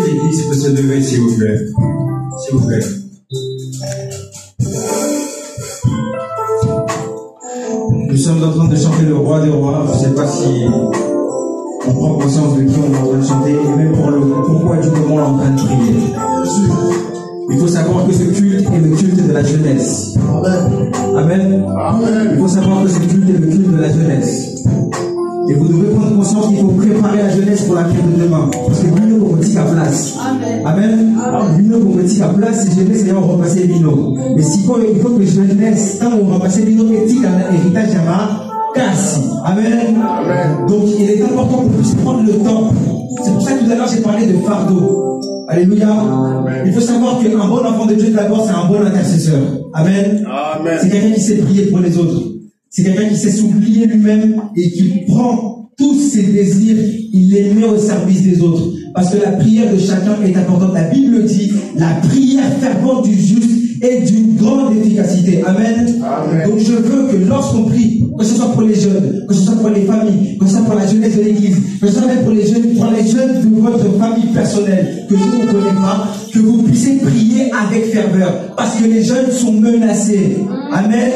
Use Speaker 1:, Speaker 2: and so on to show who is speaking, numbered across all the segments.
Speaker 1: l'église peut se lever, s'il vous plaît. S'il vous plaît. Nous sommes en train de chanter le roi des rois. Je ne sais pas si on prend conscience de qui on est en train de chanter et même pour le pourquoi du comment on est en train de prier. Il faut savoir que ce culte est le culte de la jeunesse. Amen. Amen. Amen. Il faut savoir que ce culte est le culte de la jeunesse. Et vous devez prendre conscience qu'il faut préparer la jeunesse pour la quête de demain. Parce que Bino Bogotik à place. Amen. Bino Bogotik à place, si jeunesse, c'est on va passer Bino. Mais si il faut que jeunesse, quand on va passer Bino, éthique dans l'héritage Yama, casse. Amen. Donc il est important qu'on puisse prendre le temps. C'est pour ça que tout à l'heure j'ai parlé de fardeau. Alléluia. Il faut savoir qu'un bon enfant de Dieu d'abord, c'est un bon intercesseur. Amen. C'est quelqu'un qui sait prier pour les autres. C'est quelqu'un qui sait s'oublier lui-même et qui prend tous ses désirs, il les met au service des autres. Parce que la prière de chacun est importante. La Bible dit, la prière fervente du juste est d'une grande efficacité. Amen. Donc je veux que lorsqu'on prie, que ce soit pour les jeunes, que ce soit pour les familles, que ce soit pour la jeunesse de l'église, que ce soit même pour les jeunes de votre famille personnelle, que nous ne connaissons pas, que vous puissiez prier avec ferveur. Parce que les jeunes sont menacés. Amen.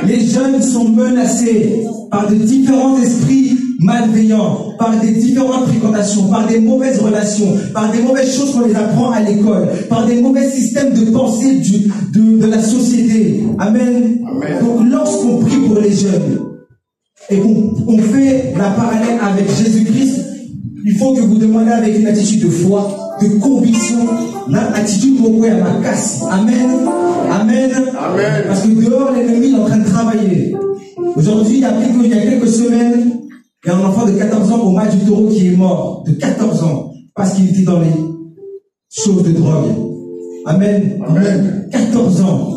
Speaker 1: Les jeunes sont menacés par de différents esprits malveillants, par des différentes fréquentations, par des mauvaises relations, par des mauvaises choses qu'on les apprend à l'école, par des mauvais systèmes de pensée de la société. Amen. Donc lorsqu'on prie pour les jeunes et qu'on fait la parallèle avec Jésus-Christ, il faut que vous demandez avec une attitude de foi, de conviction, une attitude pour à la casse. Amen. Amen. Parce que dehors, l'ennemi est en train de travailler. Aujourd'hui, il y a quelques semaines, il y a un enfant de 14 ans au match du Taureau qui est mort, de 14 ans, parce qu'il était dans les choses de drogue. Amen. 14 ans.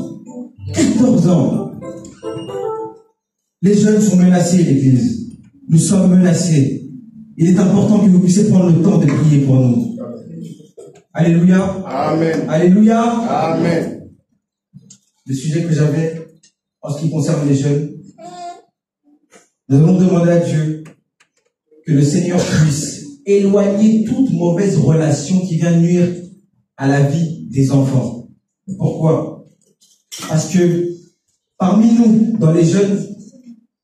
Speaker 1: 14 ans. Les jeunes sont menacés, l'église. Nous sommes menacés. Il est important que vous puissiez prendre le temps de prier pour nous. Alléluia. Amen. Alléluia. Amen. Le sujet que j'avais en ce qui concerne les jeunes, nous allons demander à Dieu que le Seigneur puisse éloigner toute mauvaise relation qui vient nuire à la vie des enfants. Pourquoi? Parce que parmi nous, dans les jeunes,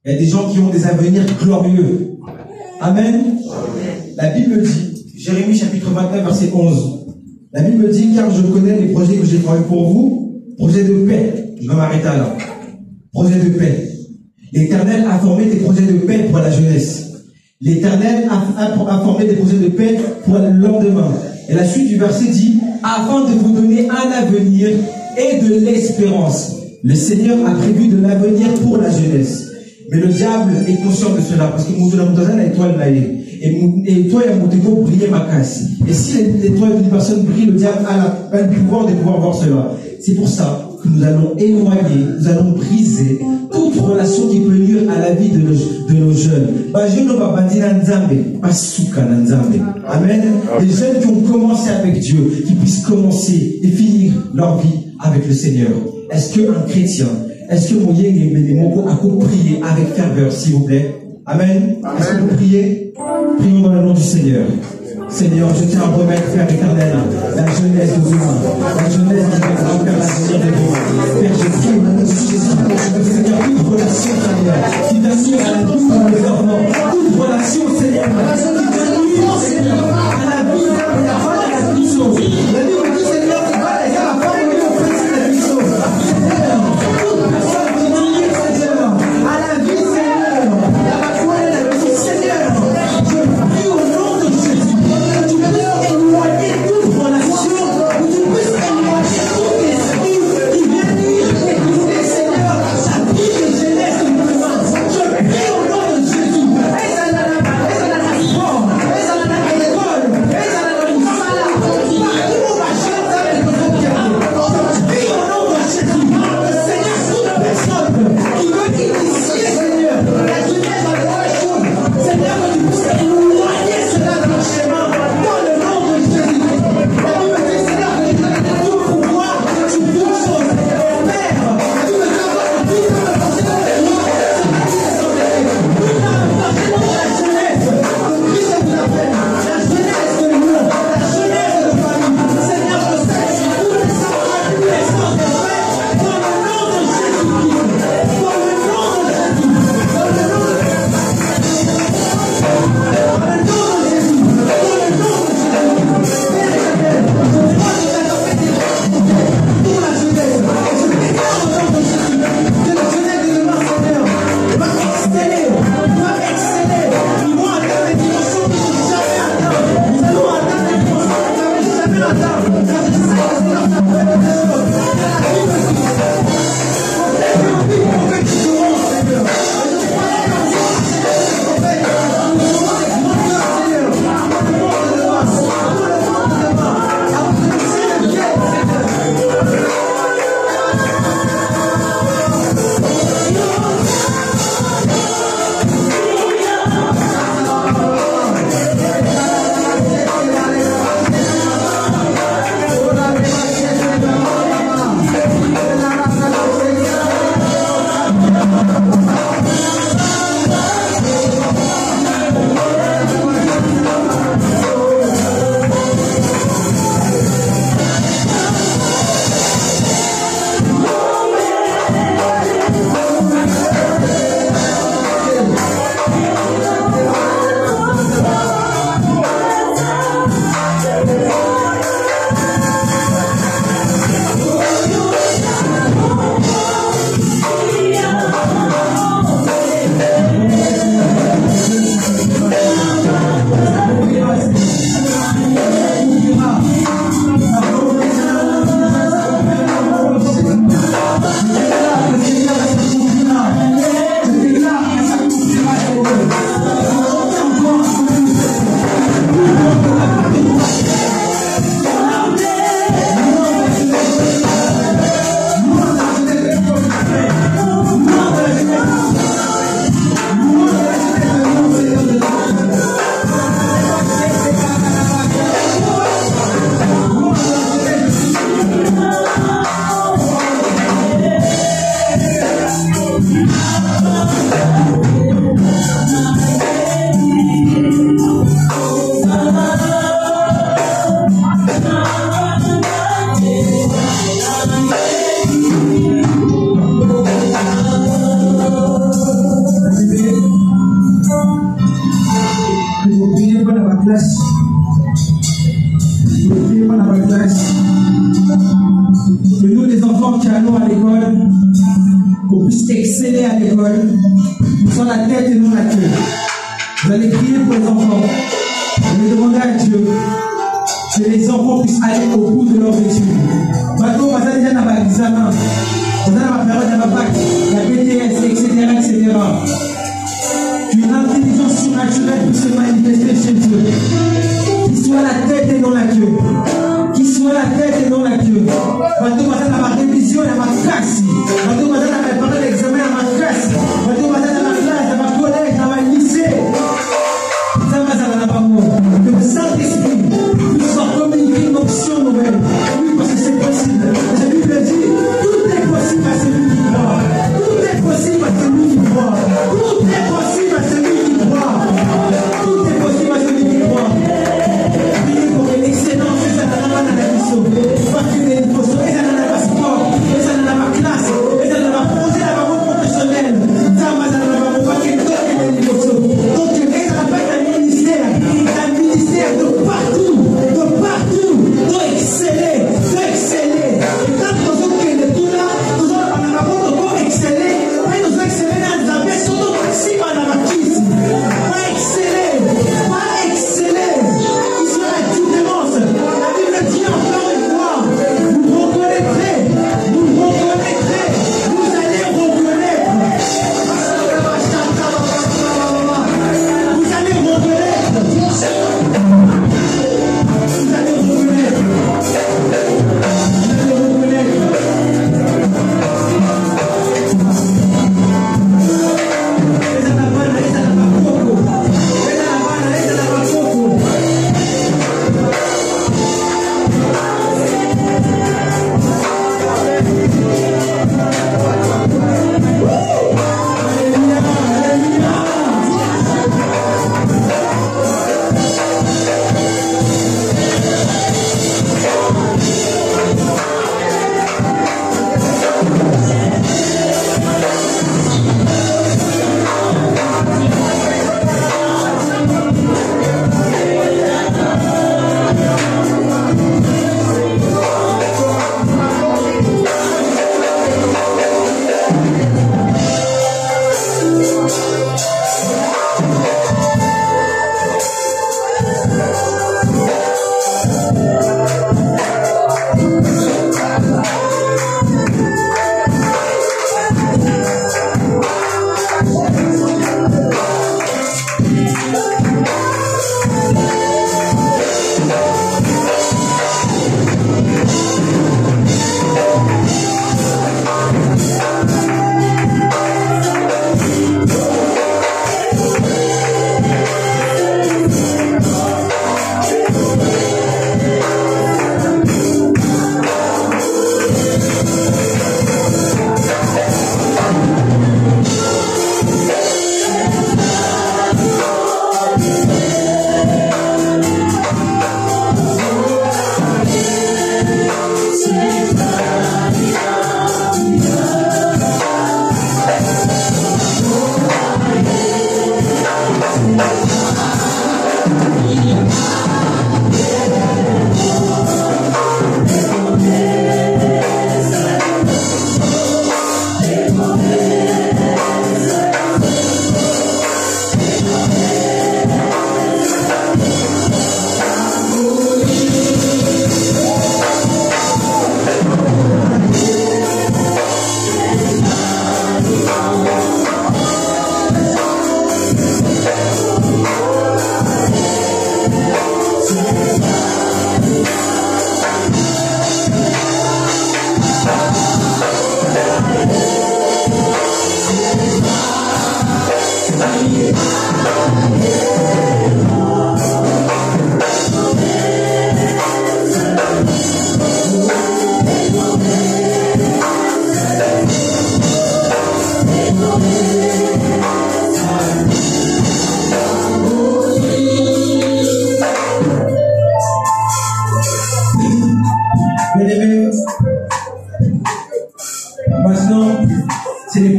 Speaker 1: il y a des gens qui ont des avenirs glorieux. Amen. La Bible dit, Jérémie chapitre 29, verset 11, la Bible dit, car je connais les projets que j'ai prévus pour vous, projets de paix. Je vais m'arrêter là. Projet de paix. L'Éternel a formé des projets de paix pour la jeunesse. L'Éternel a formé des projets de paix pour le lendemain. Et la suite du verset dit, afin de vous donner un avenir et de l'espérance. Le Seigneur a prévu de l'avenir pour la jeunesse. Mais le diable est conscient de cela, parce que l'étoile et toi, il y a mon briller ma casse. Et si l'étoile d'une personne brille, le diable a le pouvoir de pouvoir voir cela. C'est pour ça que nous allons éloigner, nous allons briser toute relation qui peut nuire à la vie de nos jeunes. Amen. Les jeunes qui ont commencé avec Dieu, qui puissent commencer et finir leur vie avec le Seigneur. Est-ce qu'un chrétien, est-ce que mon yeng et mon a prié avec ferveur, s'il vous plaît? Amen. Est-ce que vous priez? Prions dans le nom du Seigneur. Seigneur, je tiens à remettre, Père éternel, la jeunesse de demain, la jeunesse qui va faire l'avenir de demain. Père, je prie au nom de Jésus pour Seigneur, toute relation, Seigneur, qui t'assure à la vie de mes enfants, toute relation, Seigneur, qui t'assure, Seigneur, à la vie de la femme et la puissance. La vie de Seigneur, qui va les à la femme et la puissance. Seigneur, toute personne qui nuit, Seigneur, à la vie, Seigneur, à la foi et la puissance, Seigneur, je prie au nom de Jésus. Tu peux éloigner toute relation, ou tu peux éloigner tout esprit qui vient nuire et briser, Seigneur, sa vie de jeunesse de demain. Je prie au nom de Exceller à l'école, nous sommes la tête et non la queue. Vous allez prier pour les enfants. Vous allez demander à Dieu que les enfants puissent aller au bout de leurs études. Maintenant, vous allez déjà dans l'examen, vous allez dans la période de la bac, la BTS, etc., etc. Qu'une intelligence surnaturelle puisse se manifester chez Dieu. Qu'il soit la tête et non la queue. Qu'il soit la tête et non la queue. Maintenant, vous allez dans ma révision et dans ma classe. Maintenant, vous allez dans ma période d'examen et dans ma classe. Maintenant, vous allez dans ma classe, dans ma collège, dans ma lycée. Que le Saint-Esprit puisse en communiquer une option nouvelle. Oui, parce que c'est possible. La Bible dit, tout est possible à celui qui croit. Tout est possible à celui qui croit. Tout est possible à celui qui croit. Tout est possible à celui qui croit. Priez pour que l'excès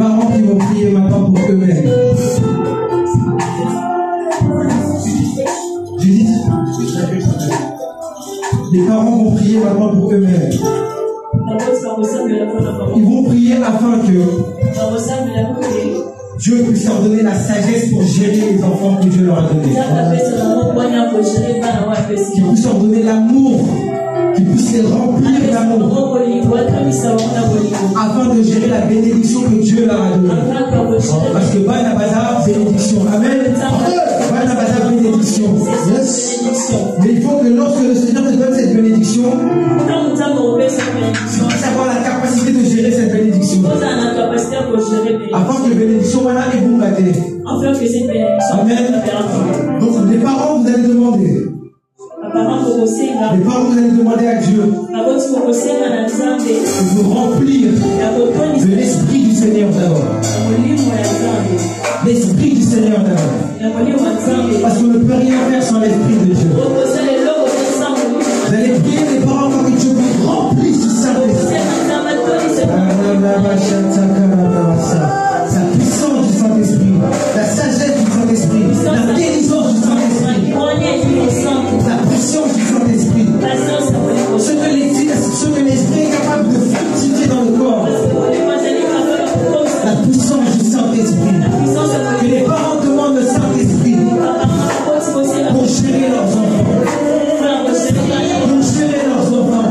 Speaker 1: parents qui vont prier maintenant pour eux-mêmes. Judith, les parents vont prier maintenant pour eux-mêmes. Ils vont prier afin que Dieu puisse leur donner la sagesse pour gérer les enfants que Dieu leur a donnés. Qu'il puisse leur donner l'amour, qu'il puisse les remplir d'amour, afin de gérer la bénédiction que Dieu leur a donnée. Parce que Bana Baza, bénédiction. Amen. Bana Baza, bénédiction. Yes. Mais il faut que lorsque le Seigneur te donne cette bénédiction, tu puisses avoir la capacité de gérer cette bénédiction. Afin que la bénédiction voilà et vous gâtez. Amen. Donc les parents, vous allez demander. Les parents, vous allez demander à Dieu de vous remplir de l'esprit du Seigneur d'abord. L'esprit du Seigneur d'abord. Parce qu'on ne peut rien faire sans l'esprit de Dieu. Vous allez prier les parents pour que Dieu vous remplisse du Saint-Esprit. La puissance du Saint-Esprit, la sagesse du Saint-Esprit, la délivrance du Saint-Esprit, la puissance du Saint-Esprit. Ce que l'Esprit est capable de fructifier dans le corps. La puissance du Saint-Esprit. Que les parents demandent le Saint-Esprit pour gérer leurs enfants. Pour gérer leurs enfants.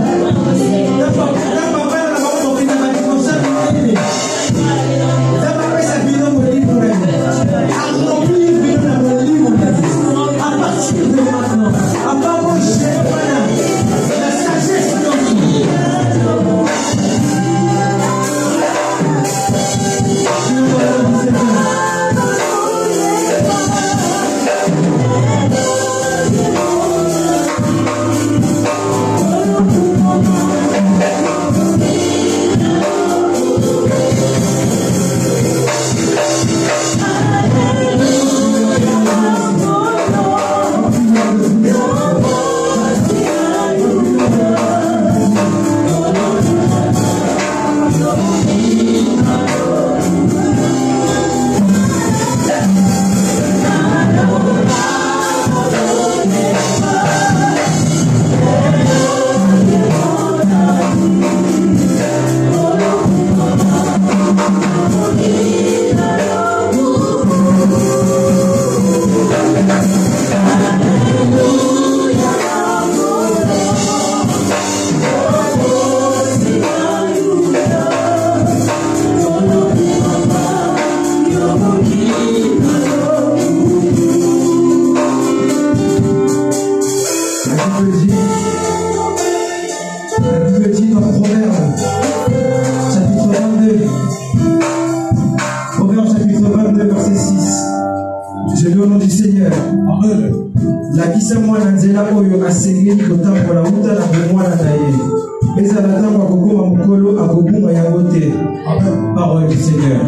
Speaker 1: Parole du Seigneur.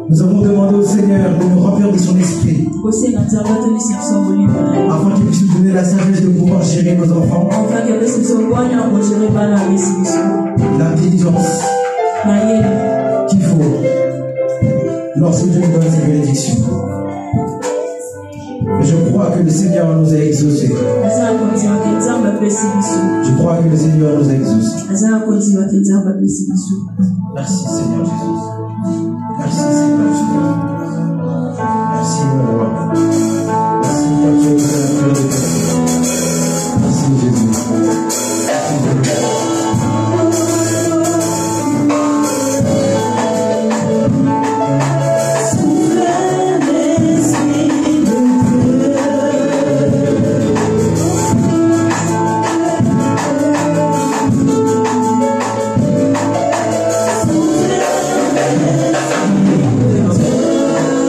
Speaker 1: Nous avons demandé au Seigneur de nous remplir de son esprit afin qu'il puisse nous donner la sagesse de pouvoir gérer nos enfants, l'intelligence qu'il faut lorsque Dieu nous donne ses bénédictions. Je crois que le Seigneur nous a exaucés. Je crois que le Seigneur nous a exaucés. Merci Seigneur Jésus. Merci Seigneur Jésus. Merci mon roi. Merci mon Dieu de la pureté. Merci Jésus. Merci Jésus.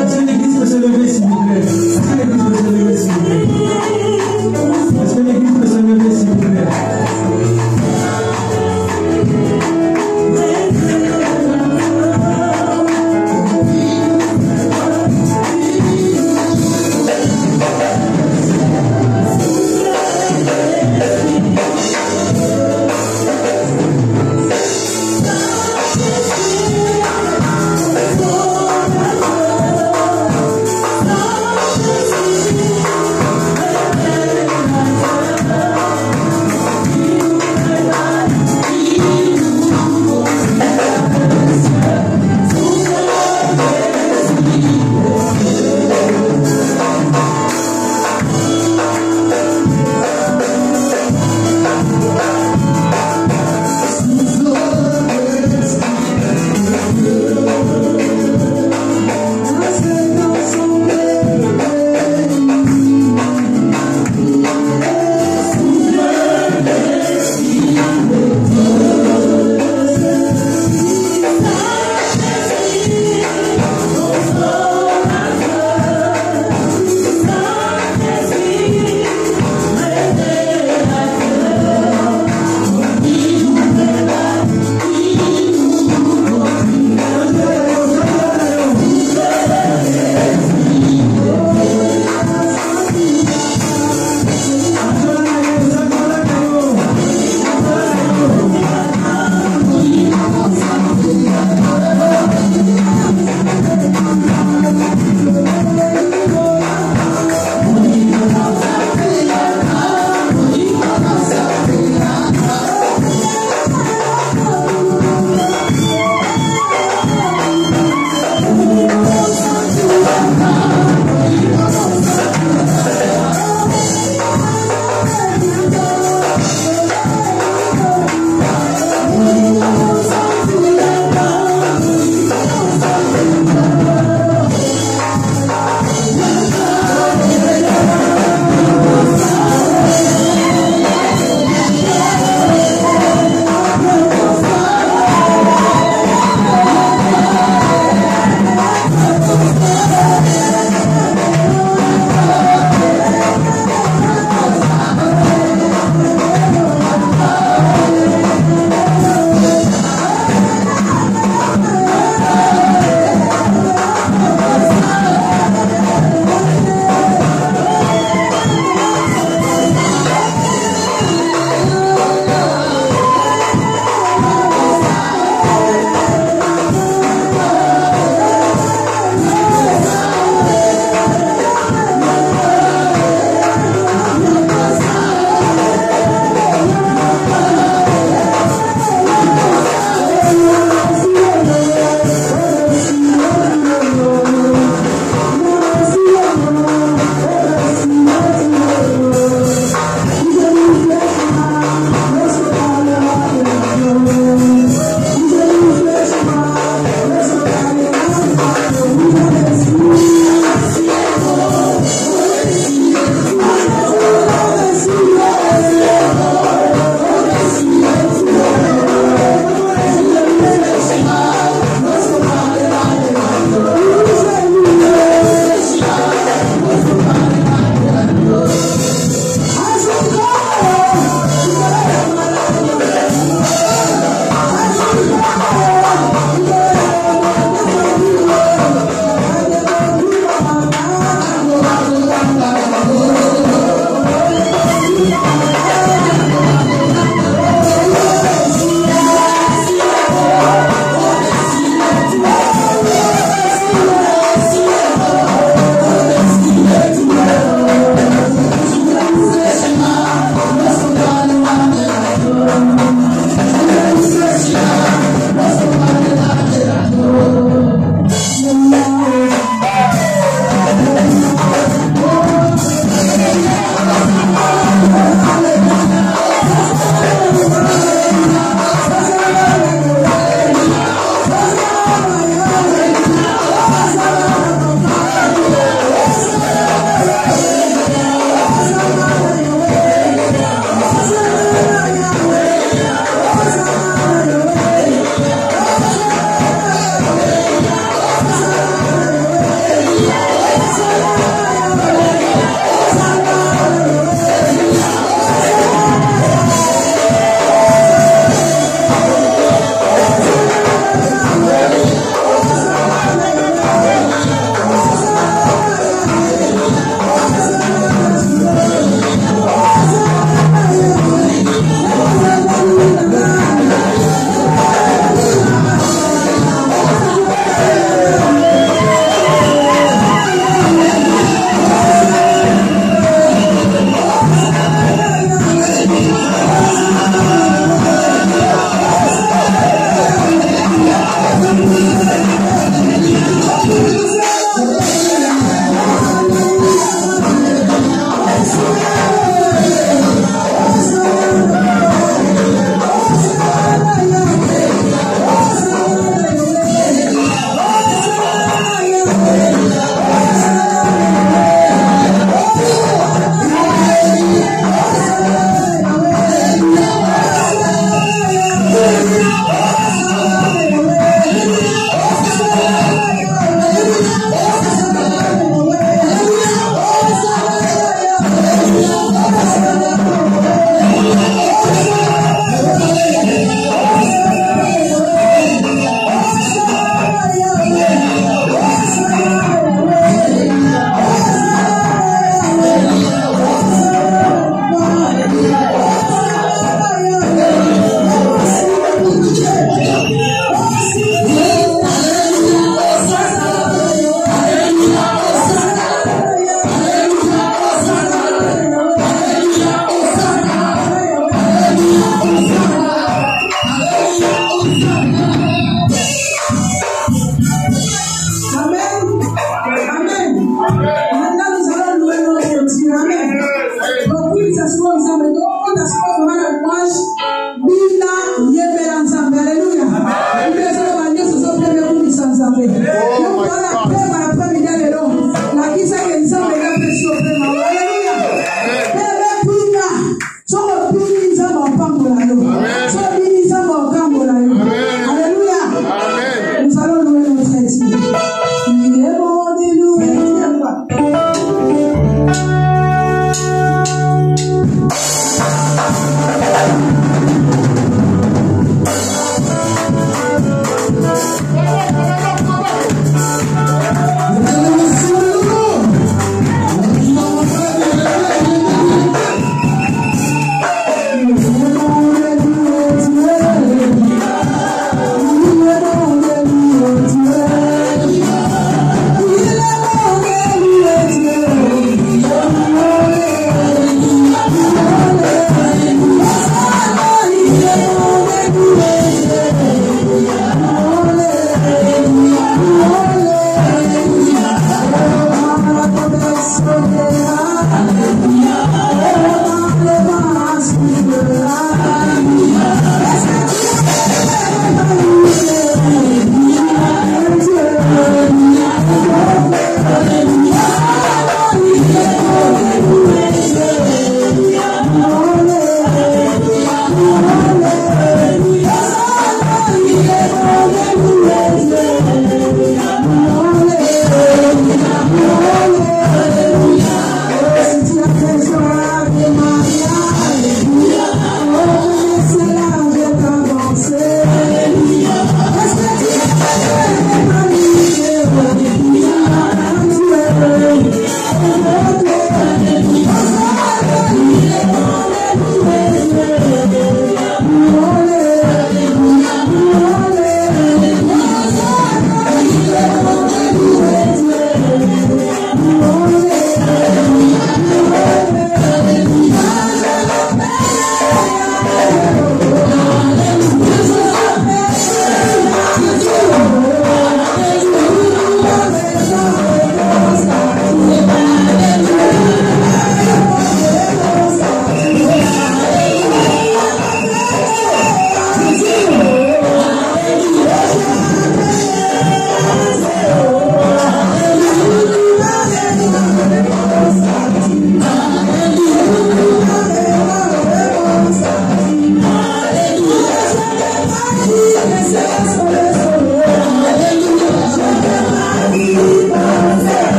Speaker 1: Est-ce que l'église peut se lever s'il vous plaît?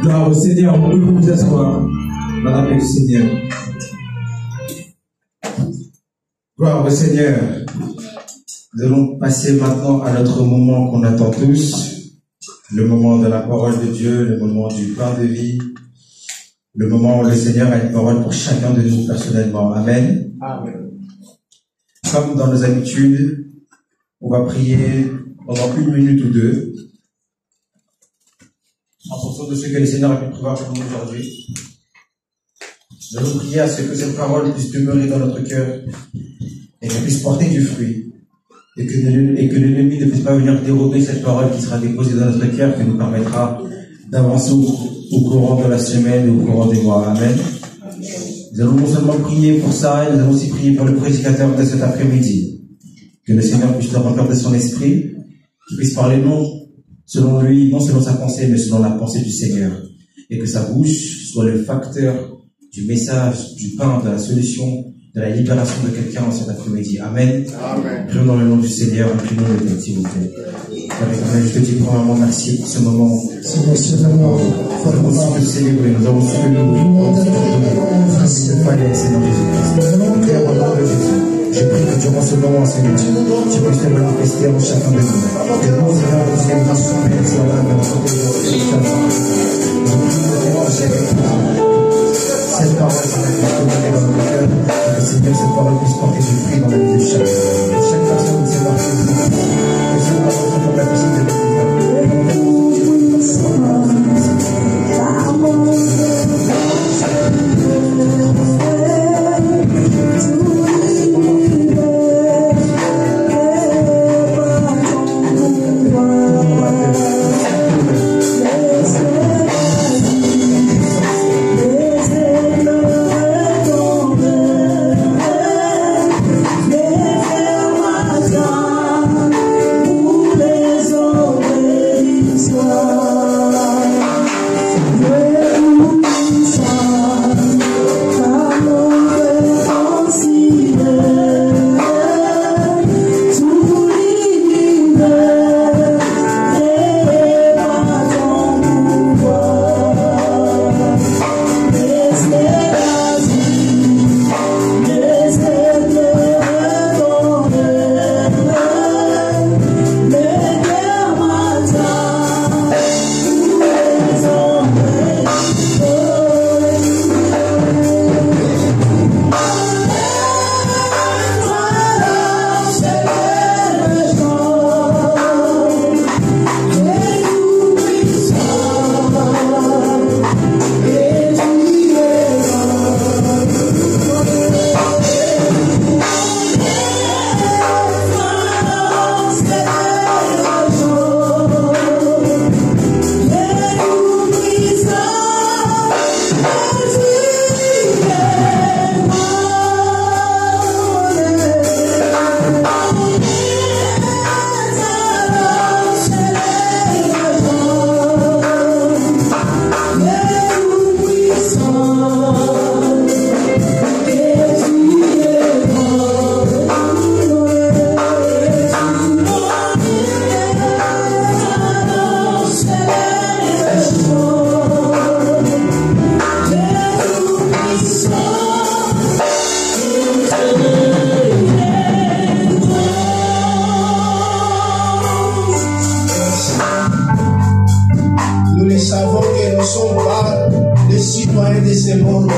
Speaker 1: Gloire au Seigneur, on peut vous asseoir dans la paix du Seigneur. Gloire au Seigneur. Nous allons passer maintenant à notre moment qu'on attend tous, le moment de la parole de Dieu, le moment du pain de vie, le moment où le Seigneur a une parole pour chacun de nous personnellement. Amen. Amen. Comme dans nos habitudes, on va prier pendant 1 minute ou 2, en fonction de ce que le Seigneur a pu prévoir pour nous aujourd'hui. Nous allons prier à ce que cette parole puisse demeurer dans notre cœur et qu'elle puisse porter du fruit. Et que l'ennemi ne puisse pas venir dérober cette parole qui sera déposée dans notre cœur, qui nous permettra d'avancer au courant de la semaine et au courant des mois. Amen. Nous allons non seulement prier pour ça, nous allons aussi prier pour le prédicateur de cet après-midi. Que le Seigneur puisse le remplir de son esprit, qu'il puisse parler non selon lui, non selon sa pensée, mais selon la pensée du Seigneur. Et que sa bouche soit le facteur du message, du pain, de la solution, de la libération de quelqu'un en cet après-midi. Amen. Amen. Prions dans le nom du Seigneur, inclinons le tête, s'il vous plaît. Je te dis premièrement merci pour ce moment. Nous avons su te célébrer, nous avons su que nous il fallait, Seigneur Jésus-Christ. Père, au nom de Jésus, je prie que durant ce moment, Seigneur, tu puisses te manifester en chacun de nous. Que nous, Seigneur, nous ayons ta souffle sur l'âme de notre Dieu. Je prie de témoigner cette parole, Seigneur, puisse demeurer dans notre cœur, et que, Seigneur, cette parole puisse porter du fruit dans la vie de chacun. Que chaque personne puisse marquer du fruit. Que cette parole soit pour la visite de notre
Speaker 2: Nous savons que nous ne sommes pas des citoyens de ce monde.